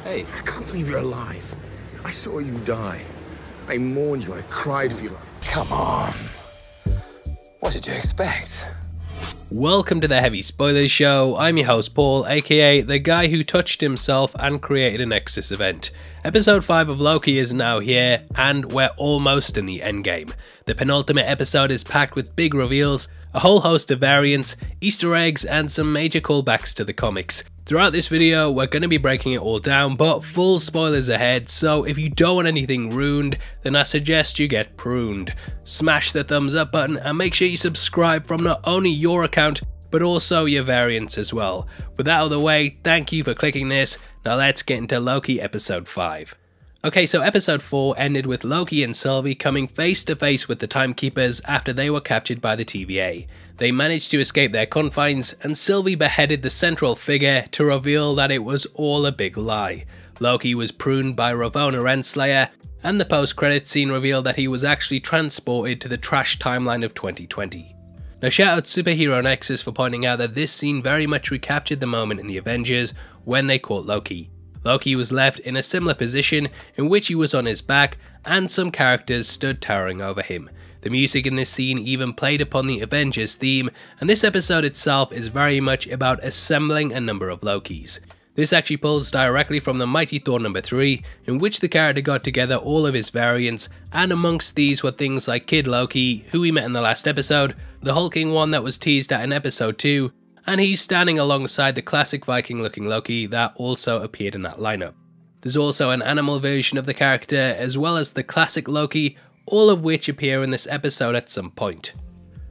Hey. I can't believe you're alive. I saw you die. I mourned you. I cried for you. Come on. What did you expect? Welcome to the Heavy Spoilers Show. I'm your host Paul, aka the guy who touched himself and created a Nexus event. Episode 5 of Loki is now here, and we're almost in the endgame. The penultimate episode is packed with big reveals, a whole host of variants, Easter eggs, and some major callbacks to the comics. Throughout this video, we're going to be breaking it all down, but full spoilers ahead, so if you don't want anything ruined, then I suggest you get pruned. Smash the thumbs up button and make sure you subscribe from not only your account, but also your variants as well. With that out of the way, thank you for clicking this. Now let's get into Loki episode 5. Okay, so episode 4 ended with Loki and Sylvie coming face to face with the Timekeepers after they were captured by the TVA. They managed to escape their confines, and Sylvie beheaded the central figure to reveal that it was all a big lie. Loki was pruned by Ravonna Renslayer, and the post-credit scene revealed that he was actually transported to the trash timeline of 2020. Now shout out Superhero Nexus for pointing out that this scene very much recaptured the moment in the Avengers when they caught Loki. Loki was left in a similar position in which he was on his back and some characters stood towering over him. The music in this scene even played upon the Avengers theme, and this episode itself is very much about assembling a number of Lokis. This actually pulls directly from the Mighty Thor number 3, in which the character got together all of his variants, and amongst these were things like Kid Loki, who we met in the last episode, the hulking one that was teased at in episode 2, and he's standing alongside the classic Viking looking Loki that also appeared in that lineup. There's also an animal version of the character as well as the classic Loki, all of which appear in this episode at some point.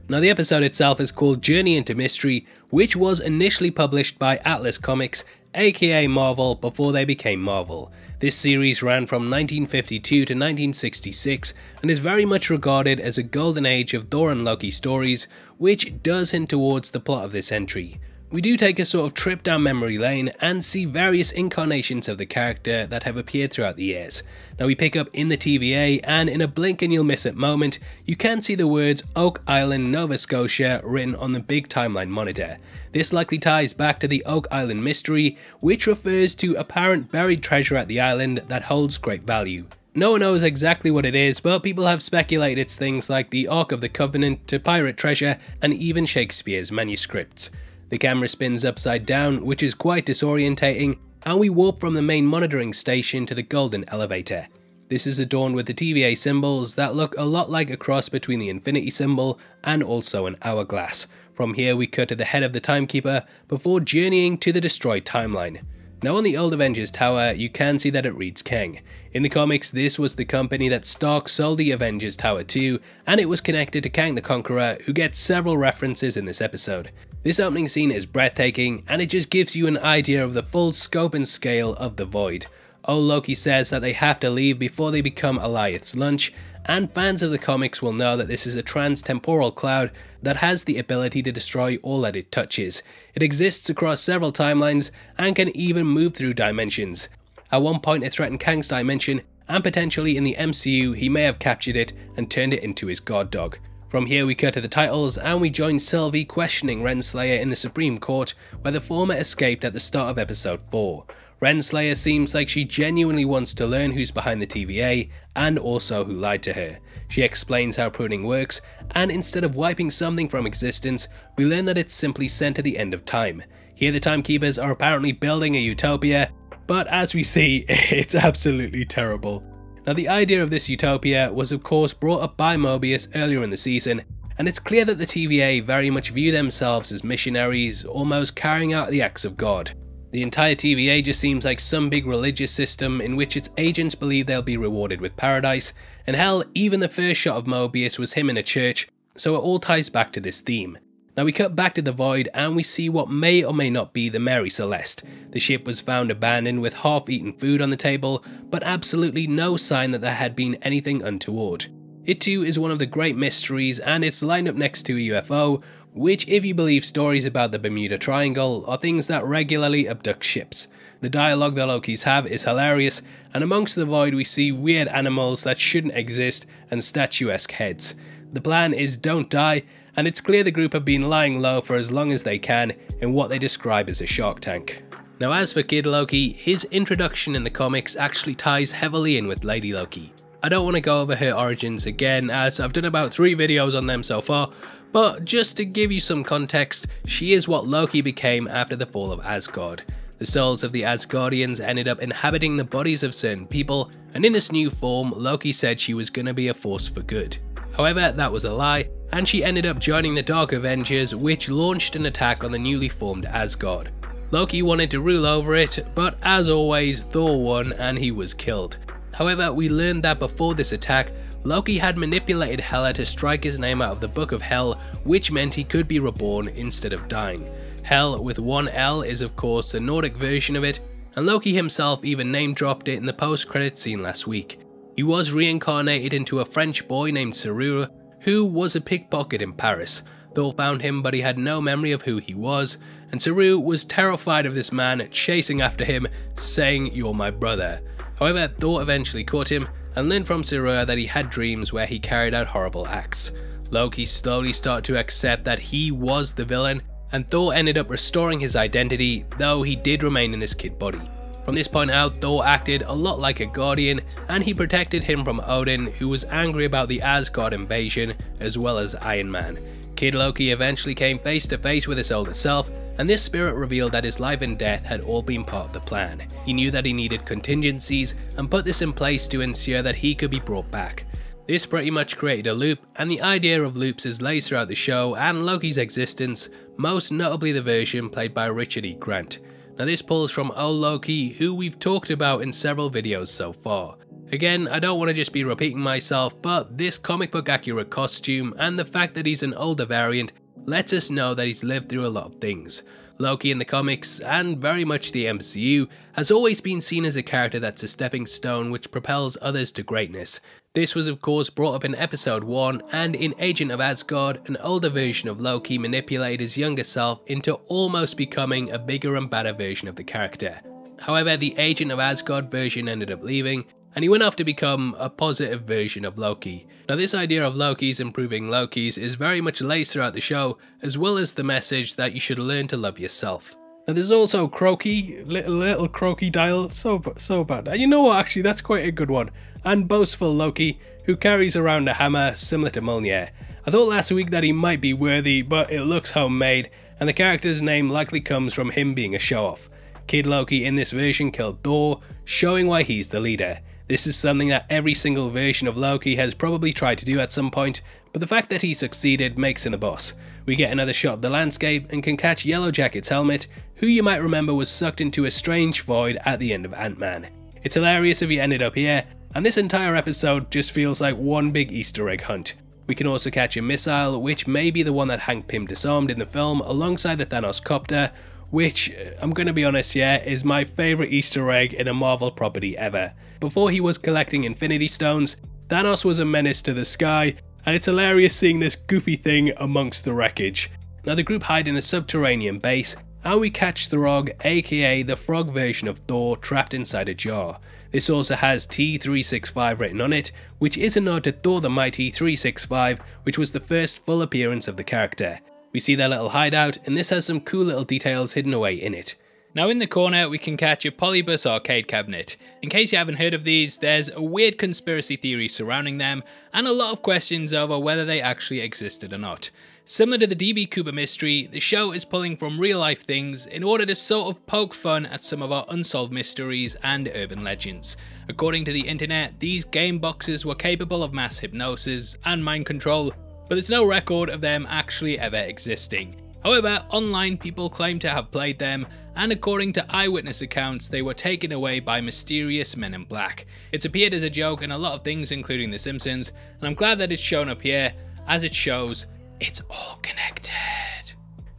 Now the episode itself is called Journey into Mystery, which was initially published by Atlas Comics, aka Marvel, before they became Marvel. This series ran from 1952 to 1966 and is very much regarded as a golden age of Thor and Loki stories, which does hint towards the plot of this entry. We do take a sort of trip down memory lane and see various incarnations of the character that have appeared throughout the years. Now we pick up in the TVA, and in a blink and you'll miss it moment, you can see the words Oak Island, Nova Scotia written on the big timeline monitor. This likely ties back to the Oak Island mystery, which refers to apparent buried treasure at the island that holds great value. No one knows exactly what it is, but people have speculated it's things like the Ark of the Covenant to pirate treasure and even Shakespeare's manuscripts. The camera spins upside down, which is quite disorientating, and we warp from the main monitoring station to the golden elevator. This is adorned with the TVA symbols that look a lot like a cross between the infinity symbol and also an hourglass. From here we cut to the head of the Timekeeper before journeying to the destroyed timeline. Now on the old Avengers Tower you can see that it reads Kang. In the comics this was the company that Stark sold the Avengers Tower to, and it was connected to Kang the Conqueror, who gets several references in this episode. This opening scene is breathtaking, and it just gives you an idea of the full scope and scale of the Void. Old Loki says that they have to leave before they become Alioth's lunch, and fans of the comics will know that this is a trans-temporal cloud that has the ability to destroy all that it touches. It exists across several timelines and can even move through dimensions. At one point it threatened Kang's dimension, and potentially in the MCU he may have captured it and turned it into his god dog. From here we cut to the titles and we join Sylvie questioning Renslayer in the Supreme Court, where the former escaped at the start of episode 4. Renslayer seems like she genuinely wants to learn who's behind the TVA and also who lied to her. She explains how pruning works, and instead of wiping something from existence, we learn that it's simply sent to the end of time. Here the Timekeepers are apparently building a utopia, but as we see, it's absolutely terrible. Now the idea of this utopia was of course brought up by Mobius earlier in the season, and it's clear that the TVA very much view themselves as missionaries, almost carrying out the acts of God. The entire TVA just seems like some big religious system in which its agents believe they'll be rewarded with paradise, and hell, even the first shot of Mobius was him in a church, so it all ties back to this theme. Now we cut back to the Void and we see what may or may not be the Mary Celeste. The ship was found abandoned with half-eaten food on the table, but absolutely no sign that there had been anything untoward. It too is one of the great mysteries, and it's lined up next to a UFO, which, if you believe stories about the Bermuda Triangle, are things that regularly abduct ships. The dialogue the Lokis have is hilarious, and amongst the Void we see weird animals that shouldn't exist and statuesque heads. The plan is don't die, and it's clear the group have been lying low for as long as they can in what they describe as a shark tank. Now as for Kid Loki, his introduction in the comics actually ties heavily in with Lady Loki. I don't want to go over her origins again as I've done about 3 videos on them so far, but just to give you some context, she is what Loki became after the fall of Asgard. The souls of the Asgardians ended up inhabiting the bodies of certain people, and in this new form, Loki said she was going to be a force for good. However, that was a lie, and she ended up joining the Dark Avengers, which launched an attack on the newly formed Asgard. Loki wanted to rule over it, but as always, Thor won and he was killed. However, we learned that before this attack, Loki had manipulated Hela to strike his name out of the Book of Hell, which meant he could be reborn instead of dying. Hell with one L is of course the Nordic version of it, and Loki himself even name dropped it in the post-credit scene last week. He was reincarnated into a French boy named Sarur, who was a pickpocket in Paris. Thor found him, but he had no memory of who he was, and Sarur was terrified of this man chasing after him, saying, "You're my brother." However, Thor eventually caught him and learned from Sarur that he had dreams where he carried out horrible acts. Loki slowly started to accept that he was the villain, and Thor ended up restoring his identity, though he did remain in his kid body. From this point out, Thor acted a lot like a guardian, and he protected him from Odin, who was angry about the Asgard invasion, as well as Iron Man. Kid Loki eventually came face to face with his older self, and this spirit revealed that his life and death had all been part of the plan. He knew that he needed contingencies, and put this in place to ensure that he could be brought back. This pretty much created a loop, and the idea of loops is laid throughout the show and Loki's existence, most notably the version played by Richard E. Grant. Now this pulls from old Loki, who we've talked about in several videos so far. Again, I don't want to just be repeating myself, but this comic book accurate costume and the fact that he's an older variant lets us know that he's lived through a lot of things. Loki in the comics, and very much the MCU, has always been seen as a character that's a stepping stone which propels others to greatness. This was of course brought up in episode 1, and in Agent of Asgard, an older version of Loki manipulated his younger self into almost becoming a bigger and better version of the character. However, the Agent of Asgard version ended up leaving, and he went off to become a positive version of Loki. Now this idea of Lokis improving Lokis is very much laced throughout the show, as well as the message that you should learn to love yourself. Now there's also Croaky, little Crocodile, so bad. You know what, actually that's quite a good one. And boastful Loki, who carries around a hammer similar to Mjolnir. I thought last week that he might be worthy, but it looks homemade, and the character's name likely comes from him being a show-off. Kid Loki in this version killed Thor, showing why he's the leader. This is something that every single version of Loki has probably tried to do at some point, but the fact that he succeeded makes him the boss. We get another shot of the landscape and can catch Yellow Jacket's helmet, who you might remember was sucked into a strange void at the end of Ant-Man. It's hilarious if he ended up here, and this entire episode just feels like one big Easter egg hunt. We can also catch a missile, which may be the one that Hank Pym disarmed in the film alongside the Thanos copter, which, I'm gonna be honest, yeah, is my favourite Easter egg in a Marvel property ever. Before he was collecting Infinity Stones, Thanos was a menace to the sky, and it's hilarious seeing this goofy thing amongst the wreckage. Now the group hide in a subterranean base, and we catch Throg, aka the frog version of Thor, trapped inside a jar. This also has T365 written on it, which is a nod to Thor the Mighty 365, which was the first full appearance of the character. We see their little hideout, and this has some cool little details hidden away in it. Now in the corner we can catch a Polyibus arcade cabinet. In case you haven't heard of these, there's a weird conspiracy theory surrounding them, and a lot of questions over whether they actually existed or not. Similar to the DB Cooper mystery, the show is pulling from real life things in order to sort of poke fun at some of our unsolved mysteries and urban legends. According to the internet, these game boxes were capable of mass hypnosis and mind control, but there's no record of them actually ever existing. However, online people claim to have played them, and according to eyewitness accounts, they were taken away by mysterious men in black. It's appeared as a joke in a lot of things, including The Simpsons, and I'm glad that it's shown up here, as it shows it's all connected.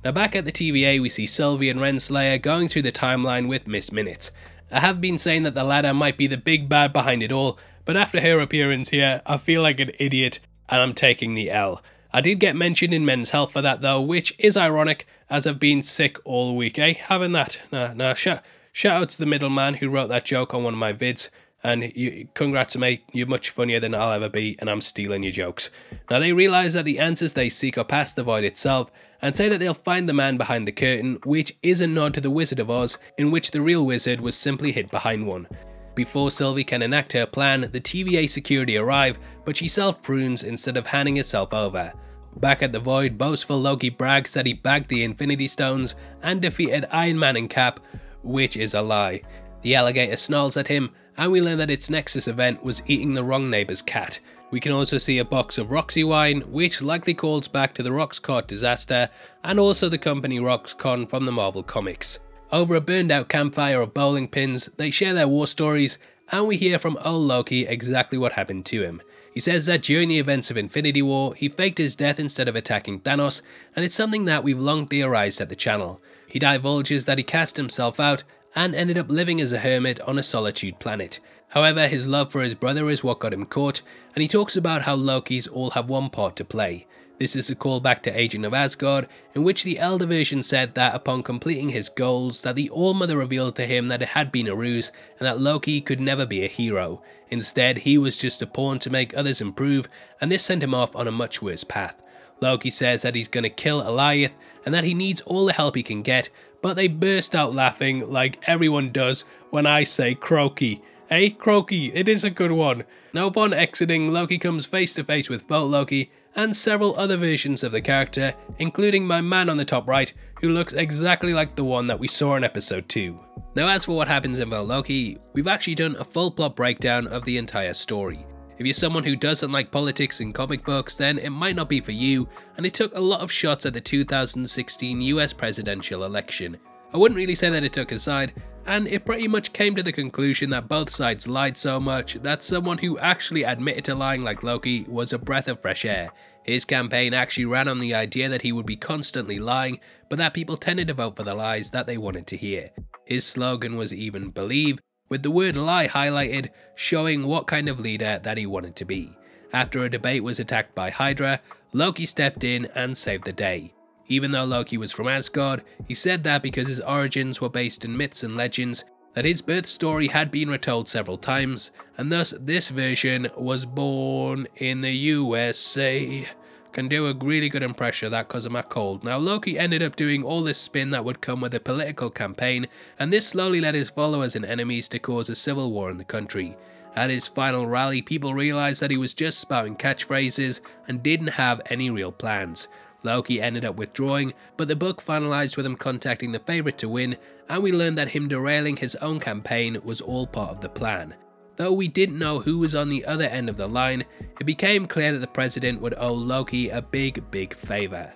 Now back at the TVA, we see Sylvie and Renslayer going through the timeline with Miss Minute. I have been saying that the latter might be the big bad behind it all, but after her appearance here, I feel like an idiot, and I'm taking the L. I did get mentioned in Men's Health for that though, which is ironic, as I've been sick all week, eh? Having that. Nah, shout out to the middleman who wrote that joke on one of my vids, and congrats mate, you're much funnier than I'll ever be, and I'm stealing your jokes. Now they realise that the answers they seek are past the void itself, and say that they'll find the man behind the curtain, which is a nod to the Wizard of Oz, in which the real wizard was simply hid behind one. Before Sylvie can enact her plan, the TVA security arrive, but she self-prunes instead of handing herself over. Back at the Void, boastful Loki brags that he bagged the Infinity Stones and defeated Iron Man and Cap, which is a lie. The alligator snarls at him, and we learn that its Nexus event was eating the wrong neighbour's cat. We can also see a box of Roxy wine, which likely calls back to the Roxcart disaster, and also the company Roxcon from the Marvel Comics. Over a burned out campfire of bowling pins, they share their war stories, and we hear from old Loki exactly what happened to him. He says that during the events of Infinity War, he faked his death instead of attacking Thanos, and it's something that we've long theorized at the channel. He divulges that he cast himself out and ended up living as a hermit on a solitude planet. However, his love for his brother is what got him caught, and he talks about how Lokis all have one part to play. This is a callback to Agent of Asgard, in which the Elder version said that upon completing his goals, that the All-Mother revealed to him that it had been a ruse, and that Loki could never be a hero. Instead, he was just a pawn to make others improve, and this sent him off on a much worse path. Loki says that he's gonna kill Goliath, and that he needs all the help he can get, but they burst out laughing like everyone does when I say croaky. Hey, croaky, it is a good one. Now upon exiting, Loki comes face to face with Boat Loki, and several other versions of the character, including my man on the top right, who looks exactly like the one that we saw in episode 2. Now as for what happens in Boat Loki, we've actually done a full plot breakdown of the entire story. If you're someone who doesn't like politics in comic books, then it might not be for you, and it took a lot of shots at the 2016 US presidential election. I wouldn't really say that it took a side, and it pretty much came to the conclusion that both sides lied so much that someone who actually admitted to lying like Loki was a breath of fresh air. His campaign actually ran on the idea that he would be constantly lying, but that people tended to vote for the lies that they wanted to hear. His slogan was even "Believe," with the word lie highlighted, showing what kind of leader that he wanted to be. After a debate was attacked by Hydra, Loki stepped in and saved the day. Even though Loki was from Asgard, he said that because his origins were based in myths and legends, that his birth story had been retold several times, and thus this version was born in the USA. Can do a really good impression of that because of my cold. Now Loki ended up doing all this spin that would come with a political campaign, and this slowly led his followers and enemies to cause a civil war in the country. At his final rally, people realised that he was just spouting catchphrases and didn't have any real plans. Loki ended up withdrawing, but the book finalised with him contacting the favourite to win, and we learned that him derailing his own campaign was all part of the plan. Though we didn't know who was on the other end of the line, it became clear that the president would owe Loki a big favour.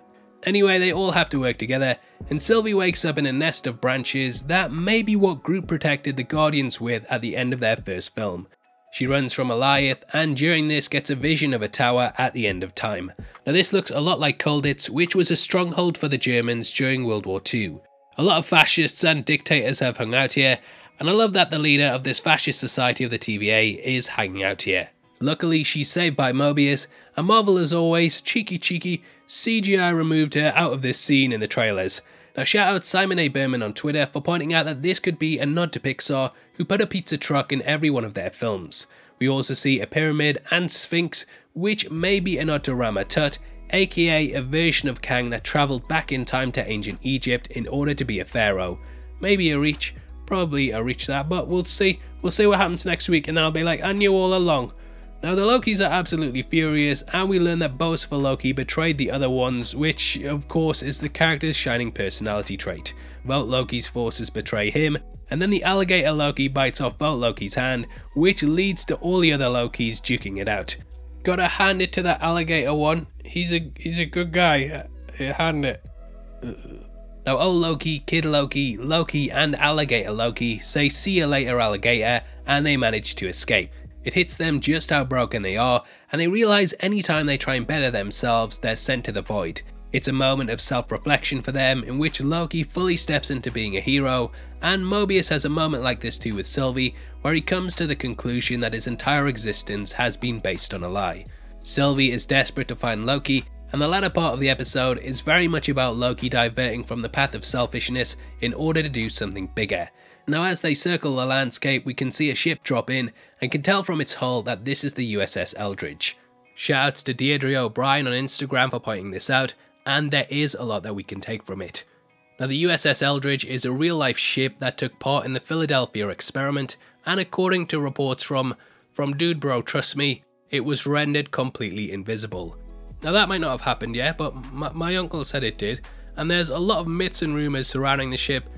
Anyway, they all have to work together, and Sylvie wakes up in a nest of branches that may be what Groot protected the Guardians with at the end of their first film. She runs from Goliath, and during this gets a vision of a tower at the end of time. Now this looks a lot like Colditz, which was a stronghold for the Germans during World War II. A lot of fascists and dictators have hung out here, and I love that the leader of this fascist society of the TVA is hanging out here. Luckily she's saved by Mobius, and Marvel as always, cheeky CGI removed her out of this scene in the trailers. Now shout out Simon A. Berman on Twitter for pointing out that this could be a nod to Pixar, who put a pizza truck in every one of their films. We also see a pyramid and Sphinx, which may be a nod to Rama Tut, aka a version of Kang that travelled back in time to ancient Egypt in order to be a pharaoh. Maybe a reach, probably a reach that, but we'll see what happens next week, and I'll be like, I knew all along. Now the Lokis are absolutely furious, and we learn that boastful Loki betrayed the other ones, which of course is the character's shining personality trait. Both Loki's forces betray him, and then the alligator Loki bites off both Loki's hand, which leads to all the other Lokis duking it out. Gotta hand it to that alligator one, he's a good guy, hand it. Now old Loki, kid Loki, Loki and alligator Loki say see you later alligator, and they manage to escape. It hits them just how broken they are, and they realise anytime they try and better themselves, they're sent to the void. It's a moment of self-reflection for them, in which Loki fully steps into being a hero, and Mobius has a moment like this too with Sylvie, where he comes to the conclusion that his entire existence has been based on a lie. Sylvie is desperate to find Loki, and the latter part of the episode is very much about Loki diverting from the path of selfishness in order to do something bigger. Now as they circle the landscape, we can see a ship drop in and can tell from its hull that this is the USS Eldridge. Shoutouts to Deirdre O'Brien on Instagram for pointing this out, and there is a lot that we can take from it. Now, the USS Eldridge is a real-life ship that took part in the Philadelphia experiment, and according to reports from Dude Bro Trust Me, it was rendered completely invisible. Now, that might not have happened yet, but my uncle said it did, and there's a lot of myths and rumours surrounding the ship,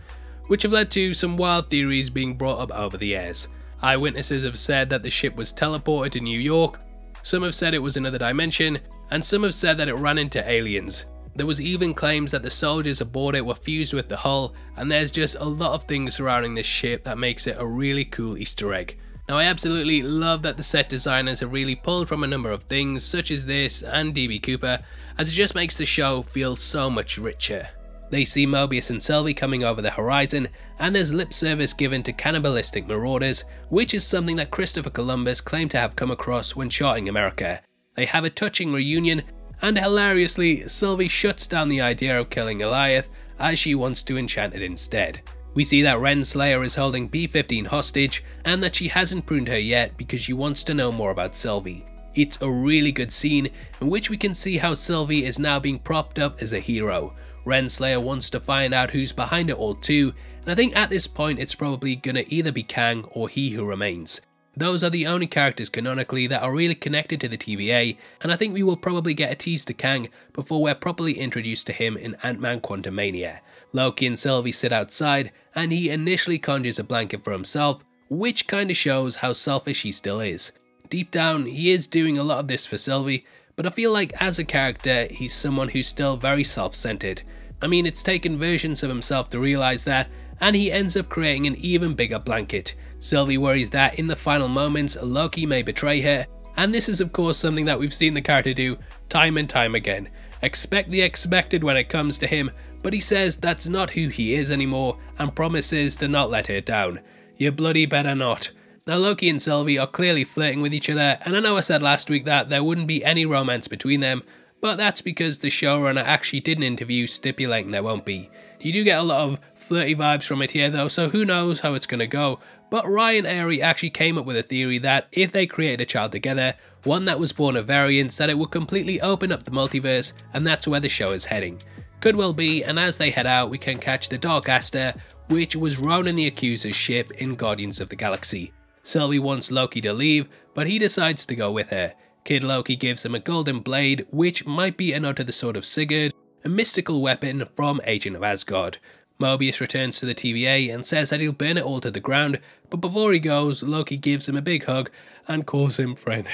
which have led to some wild theories being brought up over the years. Eyewitnesses have said that the ship was teleported to New York, some have said it was another dimension, and some have said that it ran into aliens. There was even claims that the soldiers aboard it were fused with the hull, and there's just a lot of things surrounding this ship that makes it a really cool Easter egg. Now, I absolutely love that the set designers have really pulled from a number of things such as this and DB Cooper, as it just makes the show feel so much richer. They see Mobius and Sylvie coming over the horizon, and there's lip service given to cannibalistic marauders, which is something that Christopher Columbus claimed to have come across when charting America. They have a touching reunion, and hilariously, Sylvie shuts down the idea of killing Goliath as she wants to enchant it instead. We see that Renslayer is holding B-15 hostage, and that she hasn't pruned her yet because she wants to know more about Sylvie. It's a really good scene in which we can see how Sylvie is now being propped up as a hero. Renslayer wants to find out who's behind it all too, and I think at this point it's probably gonna either be Kang or He Who Remains. Those are the only characters canonically that are really connected to the TVA, and I think we will probably get a tease to Kang before we're properly introduced to him in Ant-Man Quantumania. Loki and Sylvie sit outside, and he initially conjures a blanket for himself, which kinda shows how selfish he still is. Deep down, he is doing a lot of this for Sylvie, but I feel like as a character, he's someone who's still very self-centered. I mean, it's taken versions of himself to realise that, and he ends up creating an even bigger blanket. Sylvie worries that in the final moments, Loki may betray her, and this is of course something that we've seen the character do time and time again. Expect the expected when it comes to him, but he says that's not who he is anymore, and promises to not let her down. You bloody better not. Now, Loki and Sylvie are clearly flirting with each other, and I know I said last week that there wouldn't be any romance between them, but that's because the showrunner actually did an interview stipulating there won't be. You do get a lot of flirty vibes from it here though, so who knows how it's gonna go, but Ryan Airy actually came up with a theory that if they created a child together, one that was born of variants, that it would completely open up the multiverse, and that's where the show is heading. Could well be, and as they head out we can catch the Dark Aster, which was Ronan the Accuser's ship in Guardians of the Galaxy. Sylvie wants Loki to leave, but he decides to go with her. Kid Loki gives him a golden blade, which might be a nod to the Sword of Sigurd, a mystical weapon from Agent of Asgard. Mobius returns to the TVA and says that he'll burn it all to the ground, but before he goes, Loki gives him a big hug and calls him friend.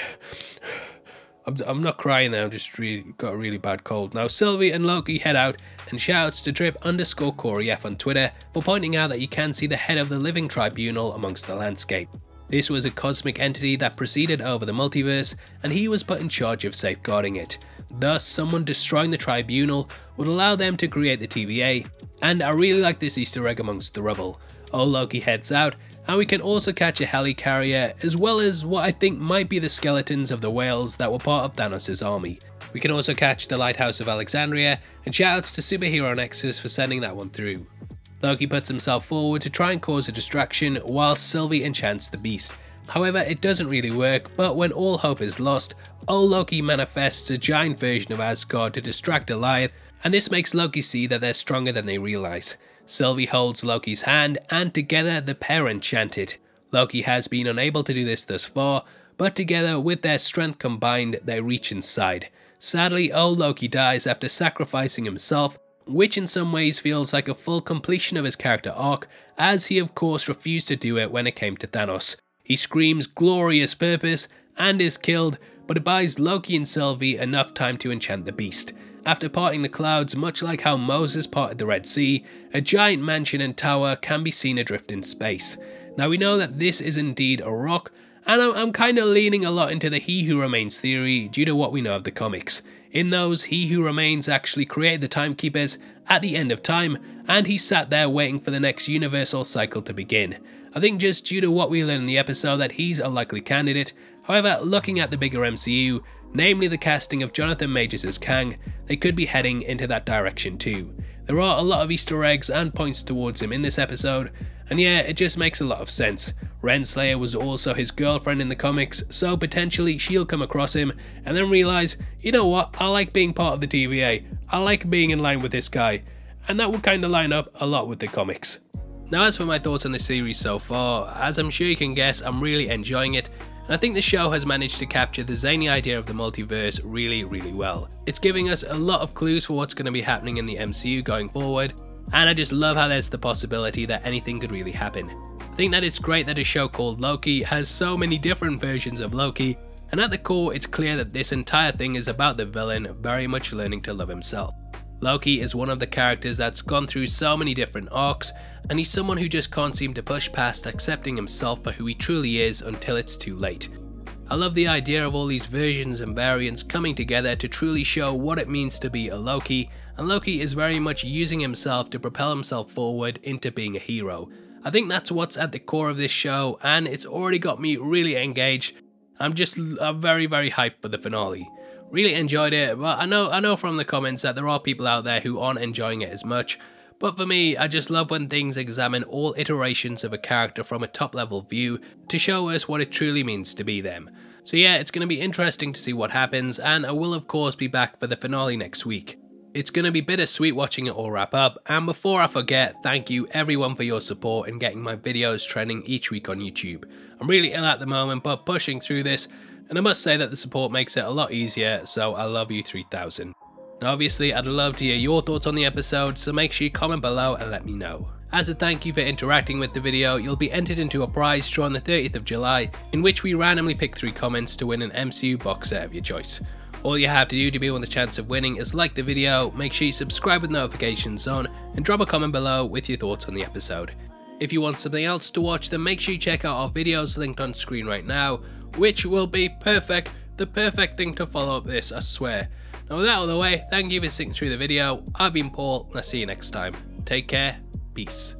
I'm not crying now, I've just got a really bad cold. Now, Sylvie and Loki head out and shouts to Drip_CoreyF on Twitter for pointing out that you can see the head of the living tribunal amongst the landscape. This was a cosmic entity that proceeded over the multiverse, and he was put in charge of safeguarding it. Thus, someone destroying the tribunal would allow them to create the TVA, and I really like this Easter egg amongst the rubble. Old Loki heads out, and we can also catch a helicarrier, as well as what I think might be the skeletons of the whales that were part of Thanos' army. We can also catch the Lighthouse of Alexandria, and shoutouts to Superhero Nexus for sending that one through. Loki puts himself forward to try and cause a distraction while Sylvie enchants the beast. However, it doesn't really work, but when all hope is lost, old Loki manifests a giant version of Asgard to distract Goliath, and this makes Loki see that they're stronger than they realise. Sylvie holds Loki's hand, and together the pair enchant it. Loki has been unable to do this thus far, but together with their strength combined, they reach inside. Sadly, old Loki dies after sacrificing himself, which in some ways feels like a full completion of his character arc, as he of course refused to do it when it came to Thanos. He screams glorious purpose and is killed, but it buys Loki and Sylvie enough time to enchant the beast. After parting the clouds, much like how Moses parted the Red Sea, a giant mansion and tower can be seen adrift in space. Now, we know that this is indeed a rock, and I'm kind of leaning a lot into the He Who Remains theory due to what we know of the comics. In those, He Who Remains actually created the Timekeepers at the end of time, and he sat there waiting for the next universal cycle to begin. I think just due to what we learned in the episode that he's a likely candidate. However, looking at the bigger MCU, namely the casting of Jonathan Majors as Kang, they could be heading into that direction too. There are a lot of Easter eggs and points towards him in this episode, And yeah, it just makes a lot of sense. Renslayer was also his girlfriend in the comics, so potentially she'll come across him and then realise, you know what, I like being part of the TVA, I like being in line with this guy, and that would kind of line up a lot with the comics. Now as for my thoughts on the series so far, as I'm sure you can guess, I'm really enjoying it, and I think the show has managed to capture the zany idea of the multiverse really well. It's giving us a lot of clues for what's going to be happening in the MCU going forward, and I just love how there's the possibility that anything could really happen. I think that it's great that a show called Loki has so many different versions of Loki, and at the core it's clear that this entire thing is about the villain very much learning to love himself. Loki is one of the characters that's gone through so many different arcs, and he's someone who just can't seem to push past accepting himself for who he truly is until it's too late. I love the idea of all these versions and variants coming together to truly show what it means to be a Loki, and Loki is very much using himself to propel himself forward into being a hero. I think that's what's at the core of this show, and it's already got me really engaged. I'm very hyped for the finale. Really enjoyed it, but I know from the comments that there are people out there who aren't enjoying it as much. But for me, I just love when things examine all iterations of a character from a top level view to show us what it truly means to be them. So yeah, it's going to be interesting to see what happens, and I will of course be back for the finale next week. It's going to be bittersweet watching it all wrap up, and before I forget, thank you everyone for your support in getting my videos trending each week on YouTube. I'm really ill at the moment, but pushing through this, and I must say that the support makes it a lot easier, so I love you 3000. Now obviously I'd love to hear your thoughts on the episode, so make sure you comment below and let me know. As a thank you for interacting with the video, you'll be entered into a prize draw on the 30th of July, in which we randomly pick 3 comments to win an MCU box set of your choice. All you have to do to be on the chance of winning is like the video, make sure you subscribe with notifications on, and drop a comment below with your thoughts on the episode. If you want something else to watch, then make sure you check out our videos linked on screen right now, which will be the perfect thing to follow up this, I swear. Now with that out of the way, thank you for sitting through the video, I've been Paul, and I'll see you next time. Take care, peace.